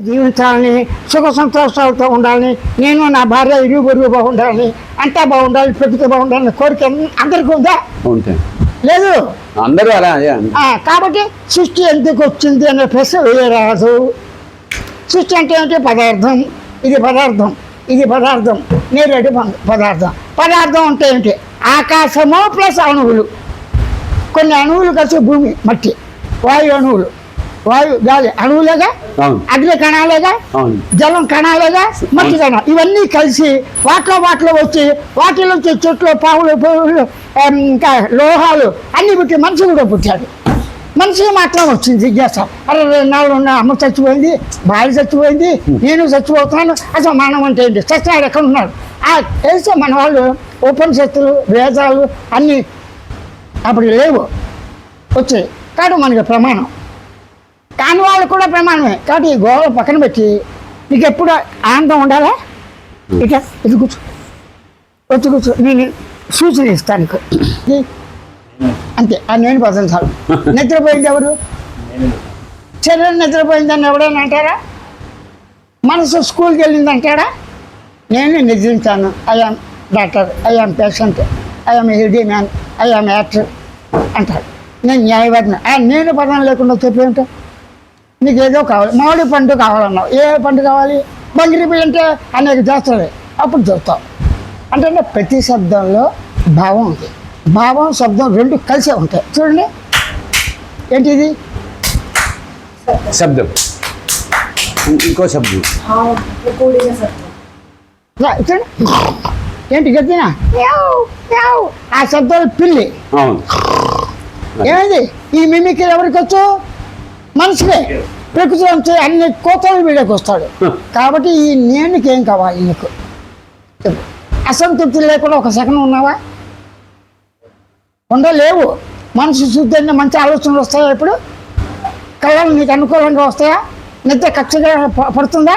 జీవించాలని, సుఖ సంతోషాలతో ఉండాలని, నేను నా భార్య ఇరుగు బాగుండాలని, అంతా బాగుండాలి, ప్రకృతి బాగుండాలని కోరిక అందరికీ ఉందా? లేదు. అందరూ అలా. కాబట్టి సృష్టి ఎందుకు వచ్చింది అనే ప్రశ్న వేయరాదు. సృష్టి అంటే ఏంటి? పదార్థం. ఇది పదార్థం, ఇది పదార్థం, నేరేడు పదార్థం. పదార్థం అంటే ఏంటి? ఆకాశము ప్లస్ అణువులు. కొన్ని అణువులు కలిసి భూమి, మట్టి, వాయు అణువులు, వాయు గాలి అణువులేగా, అగ్ని కణాలేగా, జలం కణాలేగా, మట్టి కణాలు, ఇవన్నీ కలిసి వాటిలో వచ్చి వాటి నుంచి చెట్లు, పావులు, పువ్వులు, ఇంకా లోహాలు అన్ని పుట్టి మనిషి కూడా పుట్టాడు. మనిషి మాత్రం వచ్చింది జిజ్ఞాస. అరే 2 ఉన్న అమ్మ చచ్చిపోయింది, భార్య చచ్చిపోయింది, నేను చచ్చిపోతున్నాను, అసలు మానవం అంటే ఏంటి? చచ్చినాడు ఎక్కడ ఉన్నాడు? తెలిస్తే మన వాళ్ళు ఉపనిషత్తులు, వేదాలు అన్నీ అప్పుడు లేవు, వచ్చాయి. కాబట్టి మనకి ప్రమాణం, కాని వాళ్ళు కూడా ప్రమాణమే. కాబట్టి ఈ గోడ పక్కన పెట్టి నీకు ఎప్పుడు ఆనందం ఉండాలా? ఇక ఇది కూర్చో, వచ్చి కూర్చో, నేను సూచన ఇస్తాను అంతే. నేను పదార్థాలు నిద్రపోయింది ఎవరు? శరీరం నిద్రపోయిందని ఎవడైనా అంటారా? మనసు స్కూల్కి వెళ్ళింది అంటాడా? నేను నిద్రించాను, I'm doctor, I'm patient, I'm head man, I'm actor అంటాడు. నేను న్యాయవాదిని. నేను పదం లేకుండా చెప్పేంట నీకు ఏదో కావాలి. మామిడి పండు కావాలన్నావు, ఏ పండు కావాలి? బంగిరి అంటే అనేక చేస్తాడు, అప్పుడు చెప్తావు. అంటే ప్రతి శబ్దంలో భావం ఉంది. భావం శబ్దం రెండు కలిసే ఉంటాయి. చూడండి, ఏంటిది? శబ్దం, ఇంకో శబ్దం. చూడండి, ఏంటి గద్దినా? ఆ శబ్దాలు పిల్లి. ఏమైంది? ఈ మిమిక్రీ ఎవరికి వచ్చు? మనిషికే. ప్రకృతి నుంచి అన్ని కోతలు వీడియోకి వస్తాడు. కాబట్టి ఈ నేనుకి ఏం కావాలి నీకు? అసంతృప్తి లేకుండా ఒక సెకండ్ ఉన్నావా? ఉండలేవు. మనసు శుద్ధంగా మంచి ఆలోచనలు వస్తాయా? ఇప్పుడు కళలు నీకు అనుకూలంగా వస్తాయా? నిద్ర ఖచ్చితంగా పడుతుందా?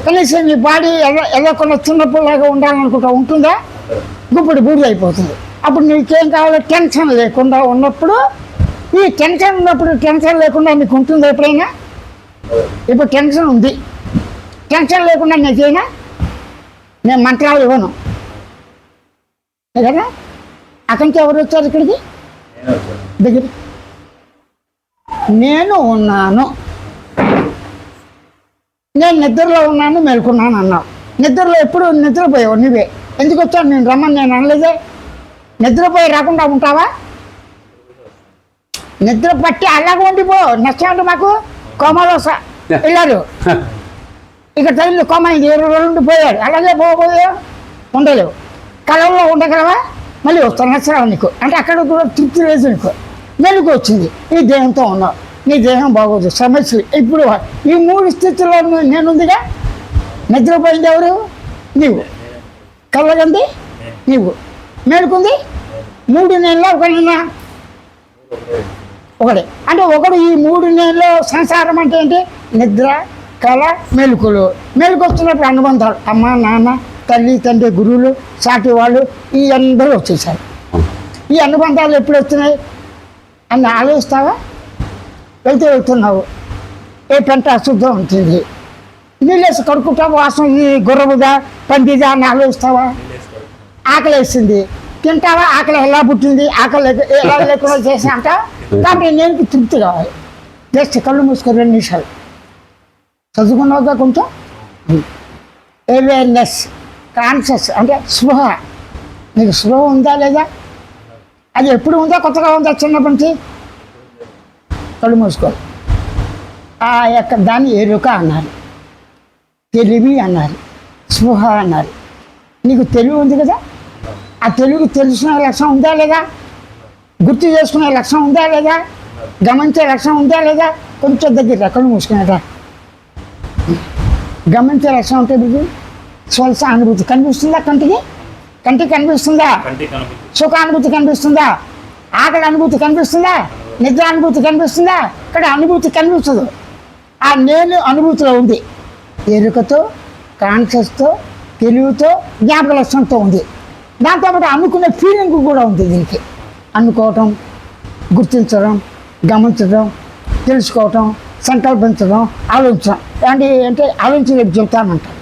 కనీసం నీ బాడీ ఎదగకుండా చిన్నప్పుడులాగా ఉండాలనుకుంటా ఉంటుందా? గుప్పుడు బూడి అయిపోతుంది. అప్పుడు నీకేం కావాలో టెన్షన్ లేకుండా ఉన్నప్పుడు, ఈ టెన్షన్ ఉన్నప్పుడు టెన్షన్ లేకుండా నీకు ఉంటుందా ఎప్పుడైనా? ఇప్పుడు టెన్షన్ ఉంది, టెన్షన్ లేకుండా నీకైనా నేను మంత్రాలు ఇవ్వను కదా. అక్కడి నుంచి ఎవరు వచ్చారు ఇక్కడికి? దగ్గర నేను ఉన్నాను, నేను నిద్రలో ఉన్నాను, మేలుకున్నాను అన్నావు. నిద్రలో ఎప్పుడు నిద్రపోయావు నువ్వే. ఎందుకు వచ్చావు? నేను రమ్మని నేను అనలేదే. నిద్రపోయి రాకుండా ఉంటావా? నిద్ర పట్టి అలాగే ఉండిపో. నచ్చామంటే మాకు కోమలో వెళ్ళారు, ఇక్కడ తల్లి కోమ 20 రోజులు ఉండిపోయాడు. అలాగే పోయా ఉండలేవు. కళల్లో ఉండగలవా? మళ్ళీ వస్తాను నచ్చరావు నీకు. అంటే అక్కడ కూడా తృప్తి లేదు నీకు. మెలుగు వచ్చింది, ఈ దేహంతో ఉన్నావు, నీ దేహం బాగోదు, సమస్యలు. ఇప్పుడు ఈ 3 స్థితుల్లో నేనుందిగా. నిద్రపోయింది ఎవరు? నీవు. కళ్ళగంది నీవు. మేలుకుంది 3 నెలల్లో ఒకడైనా ఒకడే. అంటే ఒకడు ఈ 3 నెలల్లో సంసారం అంటే ఏంటి? నిద్ర, కళ, మెలుకులు. మెలుకు వస్తున్నప్పుడు అనుబంధాలు, అమ్మ, నాన్న, తల్లి, తండ్రి, గురువులు, సాటి వాళ్ళు, ఈ అందరూ వచ్చేసారు. ఈ అనుబంధాలు ఎప్పుడు వస్తున్నాయి అని ఆలోచిస్తావా? వెళ్తున్నావు, ఏ పెంట అశుద్ధం ఉంటుంది, నీళ్ళేసి కడుక్కుంటావు, వాసన ఈ గుర్రముదా, పందిదా అని ఆలోచిస్తావా? ఆకలి వేస్తుంది, తింటావా? ఆకలి ఎలా పుట్టింది? ఆకలి ఎలా లేకుండా చేసా అంట. కాబట్టి నేను తృప్తి కావాలి. జస్ట్ కళ్ళు మూసుకొని 2 నిమిషాలు చదువుకున్నావుగా కొంచెం. అవేర్నెస్, కాన్షియస్ అంటే స్పృహ. నీకు స్పృహ ఉందా లేదా? అది ఎప్పుడు ఉందా, కొత్తగా ఉందా? చిన్నప్పటి నుంచి కళ్ళు మూసుకోవాలి. ఆ యొక్క దాన్ని ఎరుక అన్నారు, తెలివి అన్నారు, స్పృహ అన్నారు. నీకు తెలివి ఉంది కదా, ఆ తెలుగు తెలుసుకునే లక్షణం ఉందా లేదా? గుర్తు చేసుకునే లక్షణం ఉందా లేదా? గమనించే లక్షణం ఉందా లేదా? కొంచెం దగ్గర కళ్ళు మూసుకునేట గమనించే లక్షణం ఉంటే మీకు స్వల్స అనుభూతి కనిపిస్తుందా? కంటికి కనిపిస్తుందా? సుఖానుభూతి కనిపిస్తుందా? ఆకలి అనుభూతి కనిపిస్తుందా? నిద్ర అనుభూతి కనిపిస్తుందా? ఇక్కడ అనుభూతి కనిపిస్తుంది. ఆ నేను అనుభూతిలో ఉంది. ఎరుకతో, కాన్షియస్తో, తెలివితో, జ్ఞాపక లక్షణంతో ఉంది. దాంతోపాటు అనుకునే ఫీలింగ్ కూడా ఉంది. దీనికి అనుకోవటం, గుర్తించడం, గమనించడం, తెలుసుకోవటం, సంకల్పించడం ఆలోచించడం ఏమంటే అంటే ఆలోచించి రేపు చెబుతానంటారు.